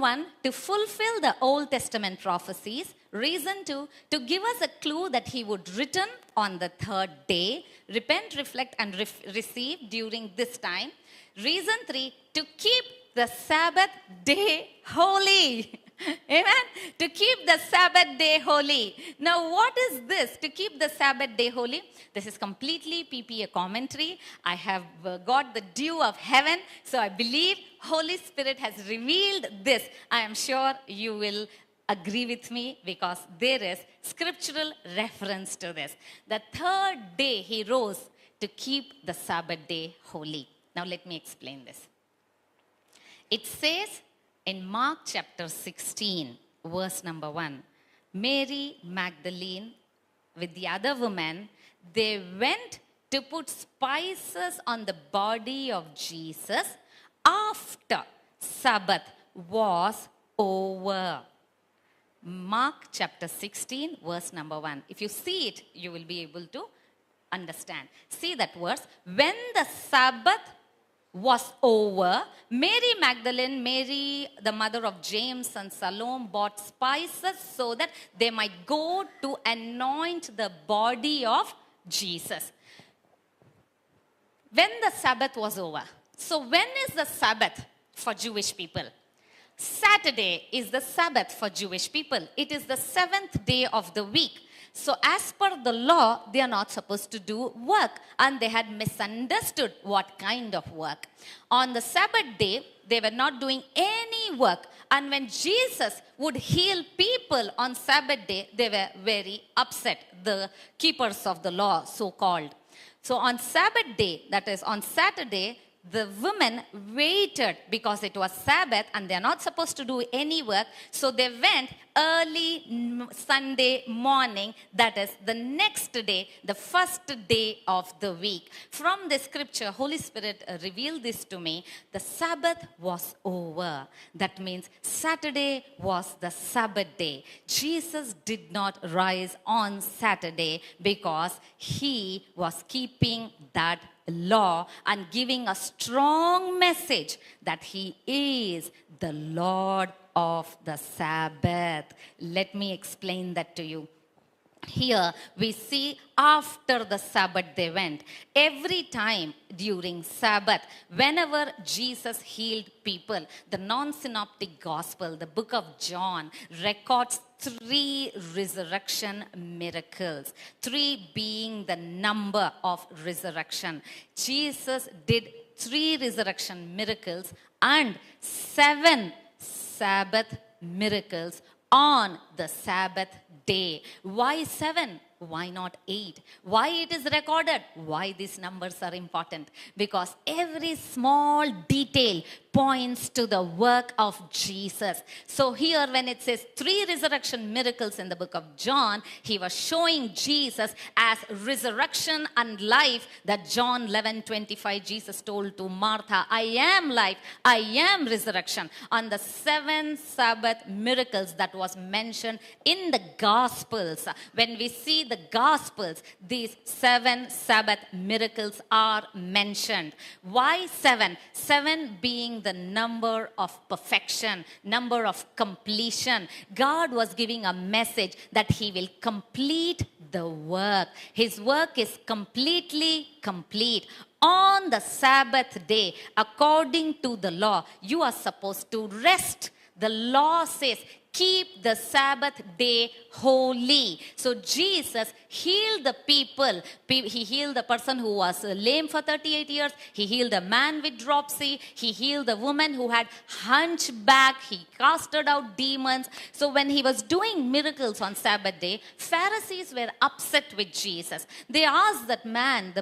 One, to fulfill the Old Testament prophecies. Reason two, to give us a clue that he would return on the third day. Repent, reflect, and receive during this time. Reason three, to keep the Sabbath day holy. Amen. To keep the Sabbath day holy. Now, what is this? To keep the Sabbath day holy? This is completely PPA commentary. I have got the dew of heaven. So I believe Holy Spirit has revealed this. I am sure you will agree with me because there is scriptural reference to this. The third day he rose to keep the Sabbath day holy. Now, let me explain this. It says, in Mark chapter 16, verse number 1, Mary Magdalene with the other woman, they went to put spices on the body of Jesus after Sabbath was over. Mark chapter 16, verse number 1. If you see it, you will be able to understand. See that verse. When the Sabbath was over, Mary Magdalene, Mary, the mother of James and Salome, bought spices so that they might go to anoint the body of Jesus. When the Sabbath was over. So when is the Sabbath for Jewish people? Saturday is the Sabbath for Jewish people. It is the seventh day of the week. So as per the law, they are not supposed to do work. And they had misunderstood what kind of work. On the Sabbath day, they were not doing any work. And when Jesus would heal people on Sabbath day, they were very upset. The keepers of the law, so-called. So on Sabbath day, that is on Saturday, the women waited because it was Sabbath and they are not supposed to do any work. So they went early Sunday morning, that is the next day, the first day of the week. From the scripture, Holy Spirit revealed this to me. The Sabbath was over. That means Saturday was the Sabbath day. Jesus did not rise on Saturday because he was keeping that law and giving a strong message that he is the Lord of the Sabbath. Let me explain that to you. Here we see after the Sabbath they went. Every time during Sabbath, whenever Jesus healed people, the non-synoptic gospel, the book of John, records 3 resurrection miracles. 3 being the number of resurrection. Jesus did 3 resurrection miracles and 7 Sabbath miracles on the Sabbath day. Why 7? Why not 8? Why it is recorded? Why these numbers are important? Because every small detail points to the work of Jesus. So here when it says 3 resurrection miracles in the book of John, he was showing Jesus as resurrection and life. That John 11:25, Jesus told to Martha, I am life, I am resurrection. On the 7 Sabbath miracles that was mentioned in the Gospels, when we see the Gospels, these 7 Sabbath miracles are mentioned. Why 7? 7 being the number of perfection, number of completion. God was giving a message that he will complete the work. His work is completely complete. On the Sabbath day, according to the law, you are supposed to rest. The law says, keep the Sabbath day holy. So Jesus healed the people. He healed the person who was lame for 38 years. He healed a man with dropsy. He healed the woman who had hunchback. He casted out demons. So when he was doing miracles on Sabbath day, Pharisees were upset with Jesus. They asked that man,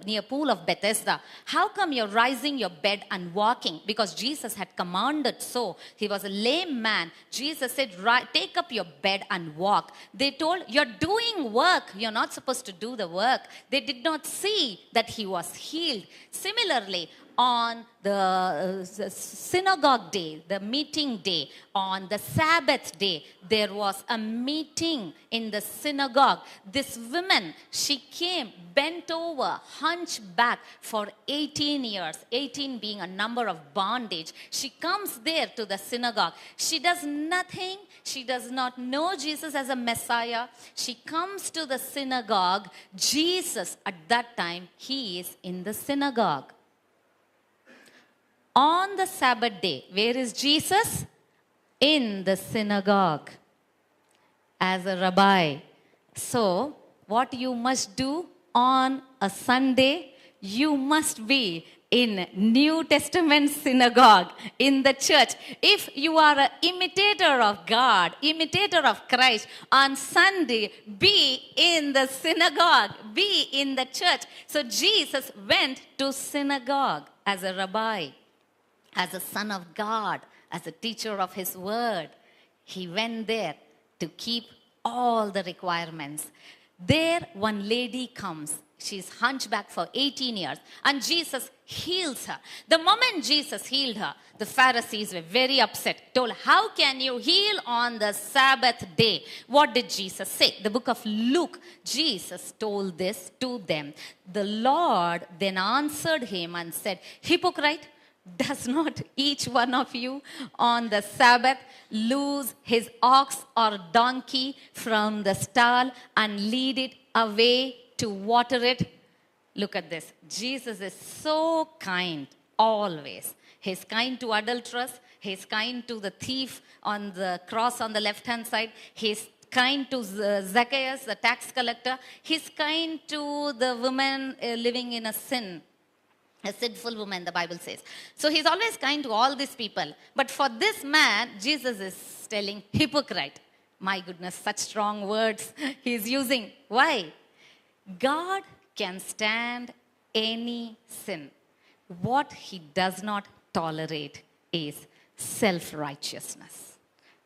near pool of Bethesda, how come you're rising your bed and walking? Because Jesus had commanded so. He was a lame man. Jesus said, take up your bed and walk. They told, you're doing work. You're not supposed to do the work. They did not see that he was healed. Similarly, on the synagogue day, the meeting day, on the Sabbath day, there was a meeting in the synagogue. This woman, she came, bent over, hunchback for 18 years, 18 being a number of bondage. She comes there to the synagogue. She does nothing. She does not know Jesus as a Messiah. She comes to the synagogue. Jesus, at that time, he is in the synagogue. On the Sabbath day, where is Jesus? In the synagogue as a rabbi. So, what you must do on a Sunday, you must be in New Testament synagogue, in the church. If you are an imitator of God, imitator of Christ, on Sunday, be in the synagogue, be in the church. So Jesus went to synagogue as a rabbi, as a son of God, as a teacher of his word. He went there to keep all the requirements. There, one lady comes. She's hunchback for 18 years. And Jesus heals her. The moment Jesus healed her, the Pharisees were very upset. Told, how can you heal on the Sabbath day? What did Jesus say? The book of Luke, Jesus told this to them. The Lord then answered him and said, hypocrite, does not each one of you on the Sabbath loose his ox or donkey from the stall and lead it away to water it? Look at this. Jesus is so kind always. He's kind to adulterers. He's kind to the thief on the cross on the left-hand side. He's kind to Zacchaeus, the tax collector. He's kind to the woman living in a sin. A sinful woman, the Bible says. So he's always kind to all these people. But for this man, Jesus is telling, hypocrite. My goodness, such strong words he's using. Why? God can stand any sin. What he does not tolerate is self-righteousness.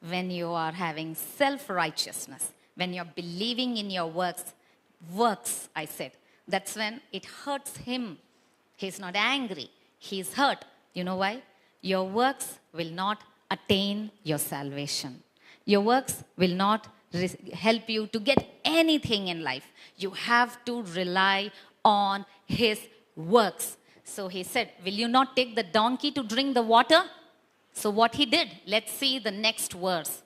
When you are having self-righteousness, when you're believing in your works, I said, that's when it hurts him. He's not angry. He's hurt. You know why? Your works will not attain your salvation. Your works will not help you to get anything in life. You have to rely on his works. So he said, will you not take the donkey to drink the water? So what he did, let's see the next verse.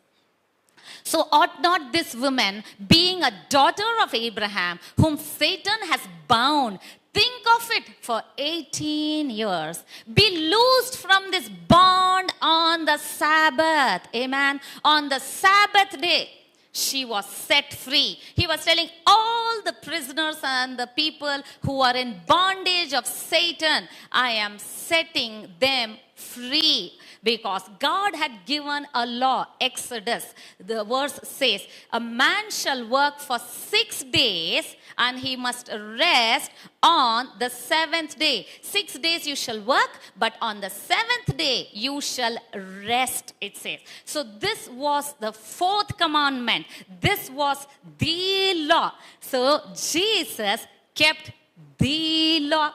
So ought not this woman, being a daughter of Abraham, whom Satan has bound, think of it, for 18 years, be loosed from this bond on the Sabbath. Amen. On the Sabbath day, she was set free. He was telling all the prisoners and the people who are in bondage of Satan, I am setting them free. Because God had given a law, Exodus, the verse says, a man shall work for 6 days and he must rest on the 7th day. 6 days you shall work, but on the 7th day you shall rest, it says. So this was the 4th commandment. This was the law. So Jesus kept the law.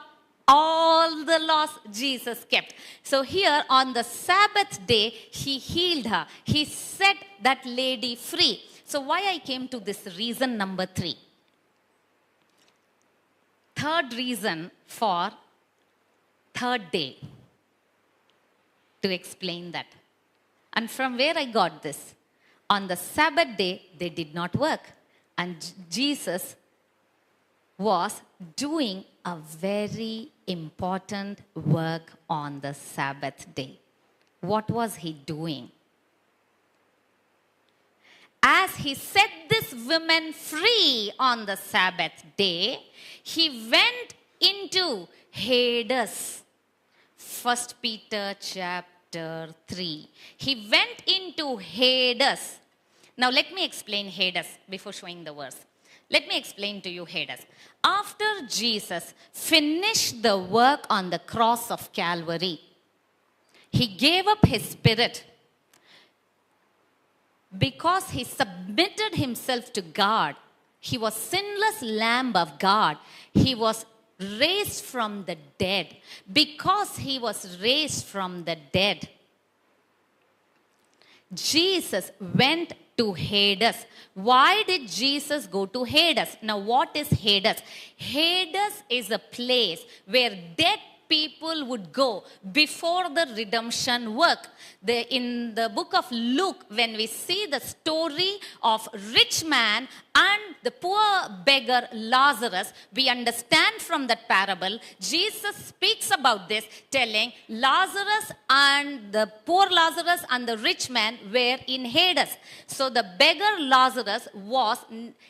All the laws Jesus kept. So here on the Sabbath day, he healed her. He set that lady free. So why I came to this reason number 3. Third reason for third day. To explain that. And from where I got this? On the Sabbath day, they did not work. And Jesus was doing a very important work on the Sabbath day. What was he doing? As he set this woman free on the Sabbath day, he went into Hades. 1 Peter chapter 3. He went into Hades. Now let me explain Hades before showing the verse. Let me explain to you Hades. After Jesus finished the work on the cross of Calvary, he gave up his spirit because he submitted himself to God. He was sinless Lamb of God. He was raised from the dead. Because he was raised from the dead, Jesus went to Hades. Why did Jesus go to Hades? Now, what is Hades? Hades is a place where dead people would go before the redemption work. In the book of Luke, when we see the story of rich man and the poor beggar Lazarus, we understand from that parable, Jesus speaks about this, telling Lazarus and the poor Lazarus and the rich man were in Hades. So the beggar Lazarus was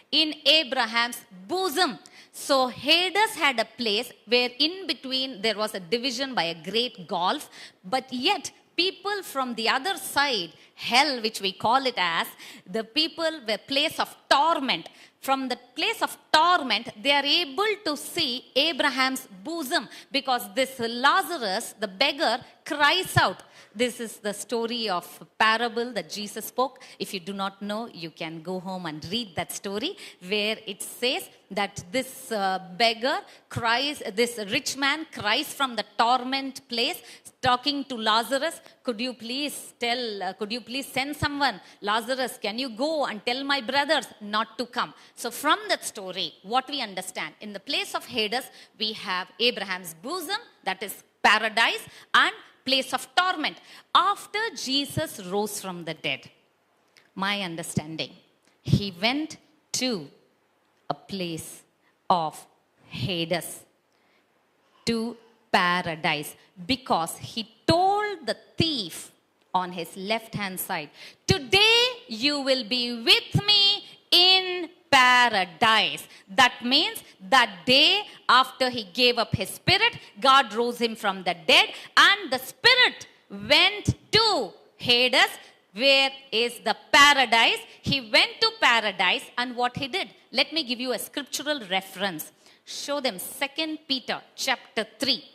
in Abraham's bosom. So Hades had a place where in between there was a division by a great gulf, but yet people from the other side, hell, which we call it as, the people were place of torment. From the place of torment, they are able to see Abraham's bosom because this Lazarus, the beggar, cries out. This is the story of a parable that Jesus spoke. If you do not know, you can go home and read that story where it says that this beggar cries, this rich man cries from the torment place, talking to Lazarus, could you please send someone? Lazarus, can you go and tell my brothers not to come? So from that story, what we understand, in the place of Hades, we have Abraham's bosom, that is paradise, and place of torment. After Jesus rose from the dead, my understanding, he went to a place of Hades, to paradise, because he told the thief on his left hand side, today you will be with me in paradise. That means that day after he gave up his spirit, God rose him from the dead, and the spirit went to Hades, where is the paradise. He went to paradise, and what he did, let me give you a scriptural reference. Show them 2 Peter chapter 3.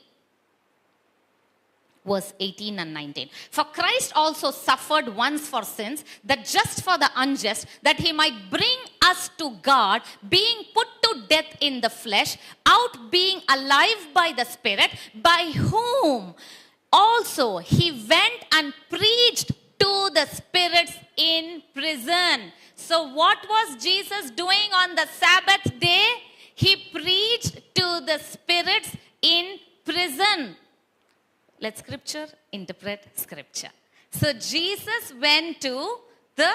Verse 18 and 19. For Christ also suffered once for sins, that just for the unjust, that he might bring us to God, being put to death in the flesh, out being alive by the Spirit, by whom also he went and preached to the spirits in prison. So what was Jesus doing on the Sabbath day? He preached to the spirits in prison. Let scripture interpret scripture. So Jesus went to the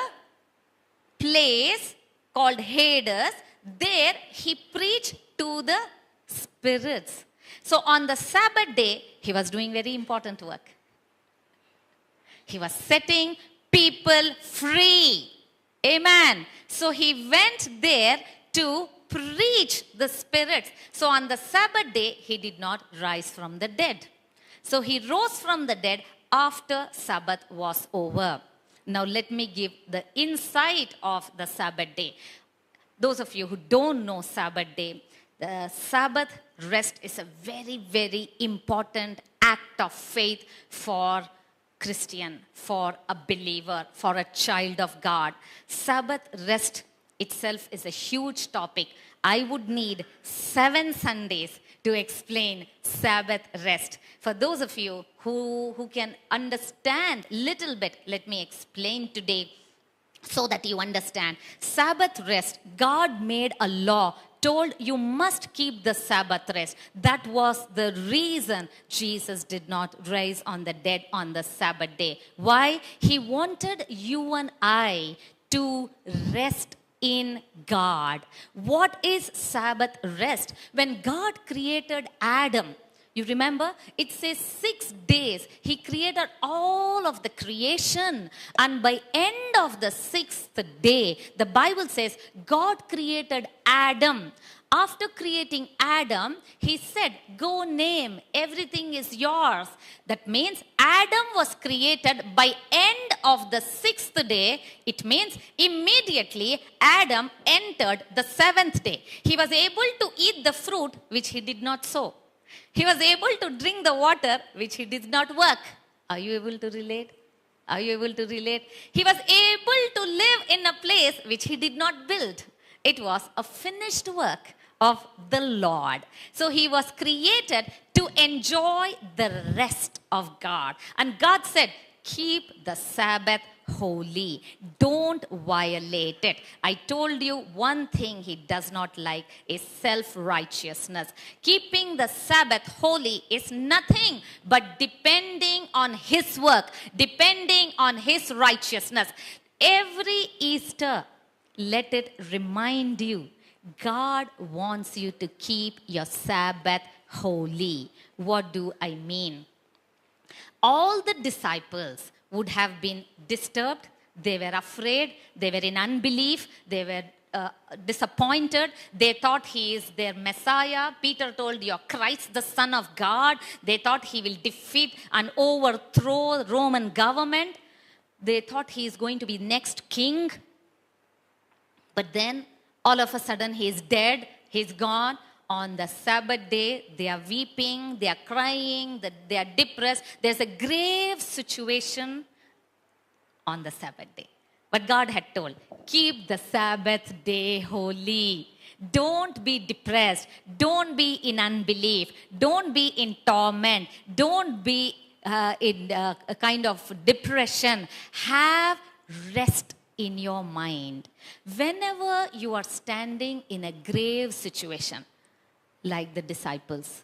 place called Hades. There he preached to the spirits. So on the Sabbath day, he was doing very important work. He was setting people free. Amen. So he went there to preach the spirits. So on the Sabbath day, he did not rise from the dead. So he rose from the dead after Sabbath was over. Now let me give the insight of the Sabbath day. Those of you who don't know Sabbath day, the Sabbath rest is a very, very important act of faith for Christian, for a believer, for a child of God. Sabbath rest itself is a huge topic. I would need 7 Sundays to explain Sabbath rest. For those of you who can understand little bit, let me explain today so that you understand. Sabbath rest, God made a law, told you must keep the Sabbath rest. That was the reason Jesus did not rise on the dead on the Sabbath day. Why? He wanted you and I to rest in God. What is Sabbath rest? When God created Adam, you remember, it says 6 days he created all of the creation, and by end of the 6th day, the Bible says God created Adam. After creating Adam, he said, go name, everything is yours. That means Adam was created by end of the 6th day. It means immediately Adam entered the 7th day. He was able to eat the fruit which he did not sow. He was able to drink the water which he did not work. Are you able to relate? Are you able to relate? He was able to live in a place which he did not build. It was a finished work of the Lord. So he was created to enjoy the rest of God. And God said, keep the Sabbath holy. Don't violate it. I told you one thing he does not like is self-righteousness. Keeping the Sabbath holy is nothing but depending on his work, depending on his righteousness. Every Easter, let it remind you, God wants you to keep your Sabbath holy. What do I mean? All the disciples would have been disturbed. They were afraid. They were in unbelief. They were disappointed. They thought he is their Messiah. Peter told, you're Christ, the Son of God. They thought he will defeat and overthrow the Roman government. They thought he is going to be next king. But then, all of a sudden, he is dead. He's gone. On the Sabbath day, they are weeping, they are crying, they are depressed. There's a grave situation on the Sabbath day. But God had told, keep the Sabbath day holy. Don't be depressed. Don't be in unbelief. Don't be in torment. Don't be in a kind of depression. Have rest in your mind. Whenever you are standing in a grave situation, like the disciples,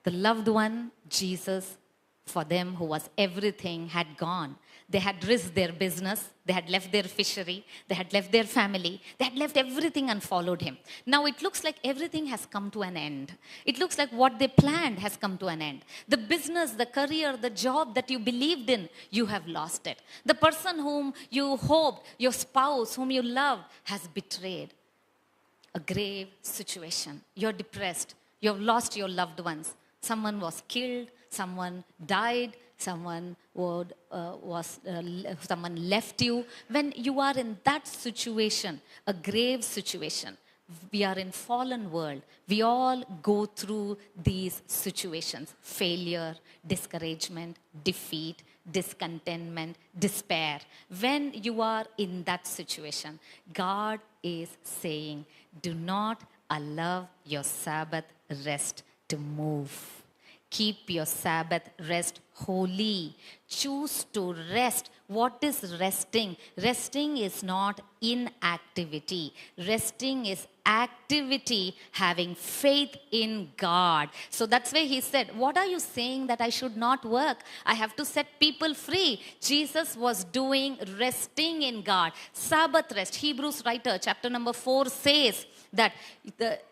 the loved one, Jesus, for them who was everything, had gone. They had risked their business. They had left their fishery. They had left their family. They had left everything and followed him. Now it looks like everything has come to an end. It looks like what they planned has come to an end. The business, the career, the job that you believed in, you have lost it. The person whom you hoped, your spouse whom you loved, has betrayed. A grave situation. You're depressed. You've lost your loved ones. Someone was killed. Someone died. Someone someone left you. When you are in that situation, a grave situation, we are in fallen world. We all go through these situations: failure, discouragement, defeat, discontentment, despair. When you are in that situation, God is saying, do not allow your Sabbath rest to move. Keep your Sabbath rest holy. Choose to rest. What is resting? Resting is not inactivity. Resting is activity, having faith in God. So that's why he said, what are you saying that I should not work? I have to set people free. Jesus was doing resting in God. Sabbath rest. Hebrews writer, chapter number 4 says that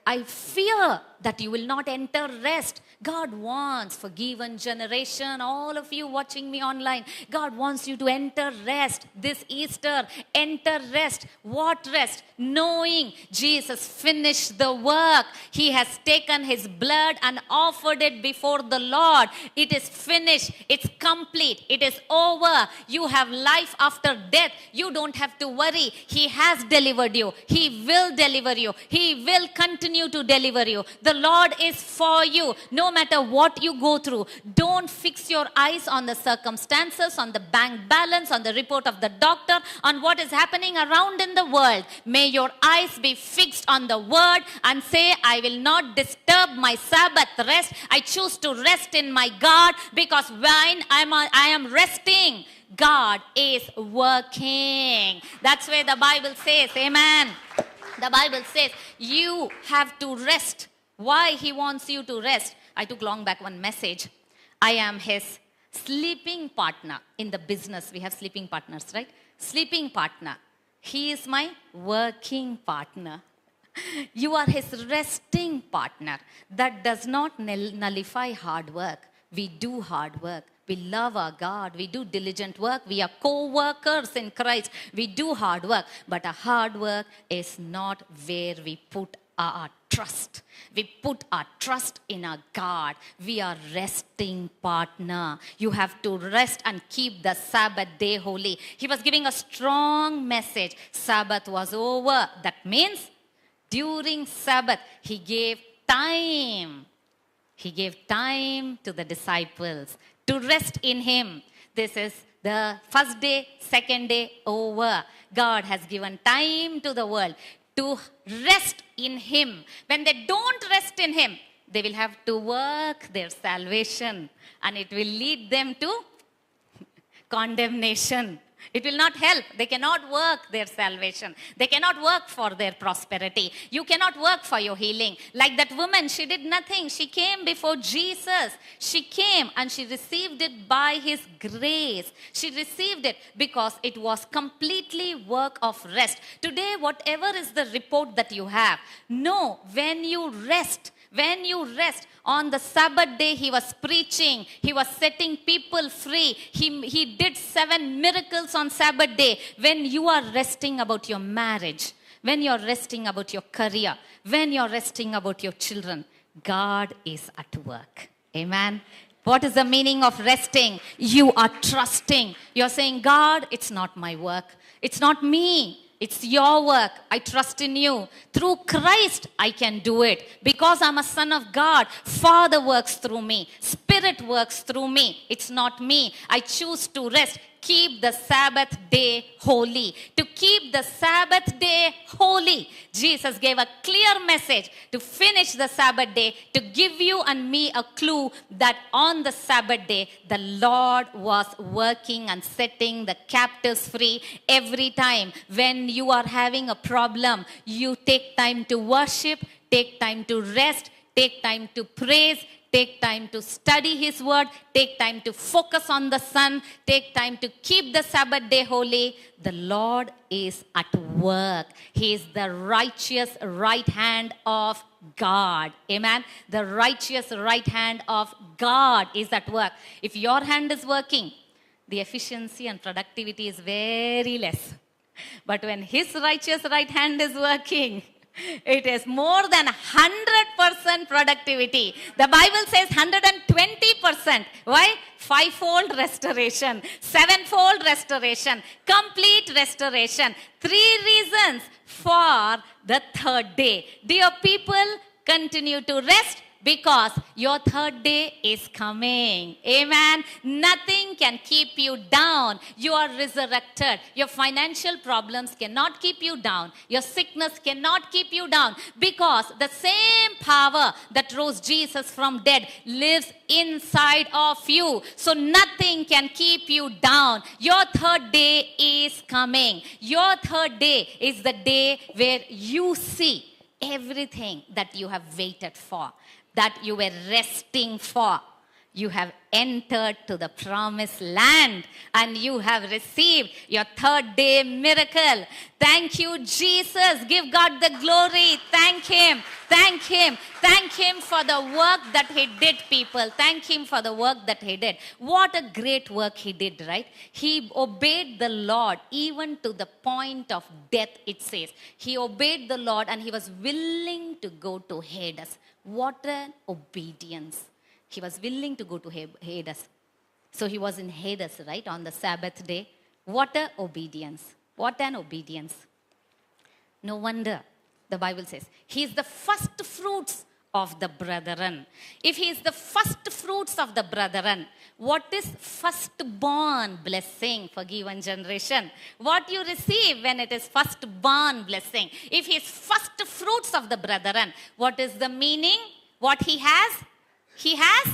I fear that you will not enter rest. God wants, forgiven generation, all of you watching me online, God wants you to enter rest this Easter. Enter rest. What rest? Knowing Jesus finished the work. He has taken his blood and offered it before the Lord. It is finished. It's complete. It is over. You have life after death. You don't have to worry. He has delivered you. He will deliver you. He will continue to deliver you. The Lord is for you. No matter what you go through, don't fix your eyes on the circumstances, on the bank balance, on the report of the doctor, on what is happening around in the world. May your eyes be fixed on the word and say, I will not disturb my Sabbath rest. I choose to rest in my God, because when I am resting, God is working. That's where the Bible says, amen. The Bible says you have to rest. Why he wants you to rest? I took long back one message. I am his sleeping partner in the business. We have sleeping partners, right? Sleeping partner. He is my working partner. You are his resting partner. That does not nullify hard work. We do hard work. We love our God. We do diligent work. We are co-workers in Christ. We do hard work. But our hard work is not where we put our trust. We put our trust in our God. We are resting partner. You have to rest and keep the Sabbath day holy. He was giving a strong message. Sabbath was over. That means during Sabbath, he gave time. He gave time to the disciples to rest in him. This is the first day, second day over. God has given time to the world. to rest in Him. When they don't rest in Him, they will have to work their salvation, and it will lead them to condemnation. It will not help. They cannot work their salvation. They cannot work for their prosperity. You cannot work for your healing. Like that woman, she did nothing. She came before Jesus. She came and she received it by His grace. She received it because it was completely work of rest. Today, whatever is the report that you have, know when you rest, on the Sabbath day, He was preaching. He was setting people free. He did 7 miracles on Sabbath day. When you are resting about your marriage, when you're resting about your career, when you're resting about your children, God is at work. Amen. What is the meaning of resting? You are trusting. You're saying, God, it's not my work. It's not me. It's your work. I trust in you. Through Christ, I can do it. Because I'm a son of God, Father works through me. Spirit works through me. It's not me. I choose to rest. Keep the Sabbath day holy. To keep the Sabbath day holy, Jesus gave a clear message to finish the Sabbath day, to give you and me a clue that on the Sabbath day, the Lord was working and setting the captives free. Every time when you are having a problem, you take time to worship, take time to rest, take time to praise, take time to study His word, take time to focus on the Son, take time to keep the Sabbath day holy. The Lord is at work. He is the righteous right hand of God. Amen. The righteous right hand of God is at work. If your hand is working, the efficiency and productivity is very less. But when His righteous right hand is working, it is more than 100% productivity. The Bible says 120%. Why? 5-fold restoration, 7-fold restoration, complete restoration. 3 reasons for the third day. Dear people, continue to rest, because your third day is coming. Amen. Nothing can keep you down. You are resurrected. Your financial problems cannot keep you down. Your sickness cannot keep you down, because the same power that rose Jesus from dead lives inside of you. So nothing can keep you down. Your third day is coming. Your third day is the day where you see everything that you have waited for, that you were resting for. You have entered to the promised land and you have received your third day miracle. Thank you, Jesus. Give God the glory. Thank Him. Thank Him. Thank Him for the work that He did, people. Thank Him for the work that He did. What a great work He did, right? He obeyed the Lord even to the point of death, it says. He obeyed the Lord and He was willing to go to Hades. What an obedience. He was willing to go to Hades. So He was in Hades, right, on the Sabbath day. What an obedience. What an obedience. No wonder the Bible says He is the first fruits of the brethren. If He is the first fruits of the brethren, what is firstborn blessing for given generation? What you receive when it is firstborn blessing. If He is first fruits of the brethren, what is the meaning? What He has? He has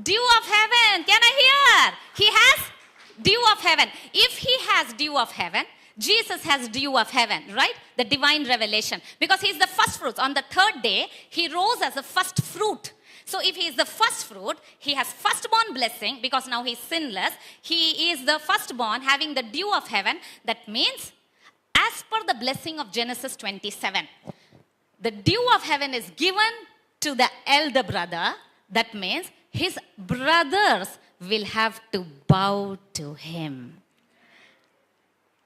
dew of heaven. Can I hear? He has dew of heaven. If He has dew of heaven, Jesus has dew of heaven, right? The divine revelation. Because He is the first fruits. On the third day, He rose as a first fruit. So if He is the first fruit, He has firstborn blessing, because now He is sinless. He is the firstborn having the dew of heaven. That means, as per the blessing of Genesis 27, the dew of heaven is given to the elder brother. That means his brothers will have to bow to Him.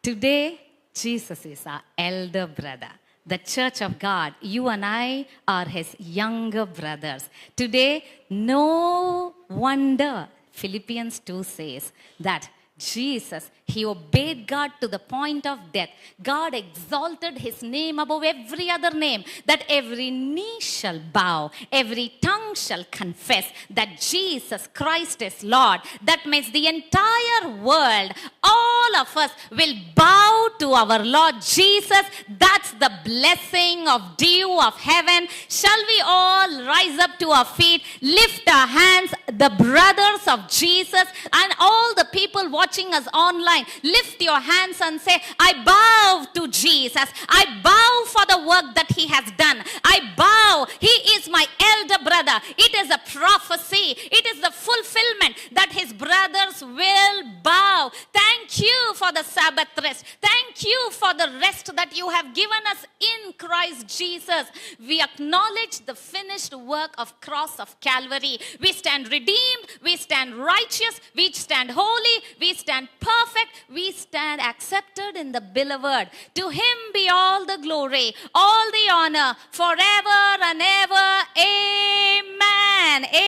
Today, Jesus is our elder brother. The church of God, you and I are His younger brothers. Today, no wonder Philippians 2 says that Jesus, He obeyed God to the point of death. God exalted His name above every other name, that every knee shall bow, every tongue shall confess that Jesus Christ is Lord. That means the entire world, all of us will bow to our Lord Jesus. That's the blessing of dew of heaven. Shall we all rise up to our feet, lift our hands, the brothers of Jesus, and all the people watching us online, lift your hands and say, I bow to Jesus. I bow for the work that he has done. I bow. He is my elder brother. It is a prophecy. It is the fulfillment that his brothers will bow. Thank you for the Sabbath rest. Thank you for the rest that you have given us in Christ Jesus. We acknowledge the finished work of cross of Calvary. We stand redeemed. We stand righteous. We stand holy. We stand perfect. We stand accepted in the beloved. To him be all the glory, all the honor, forever and ever. Amen.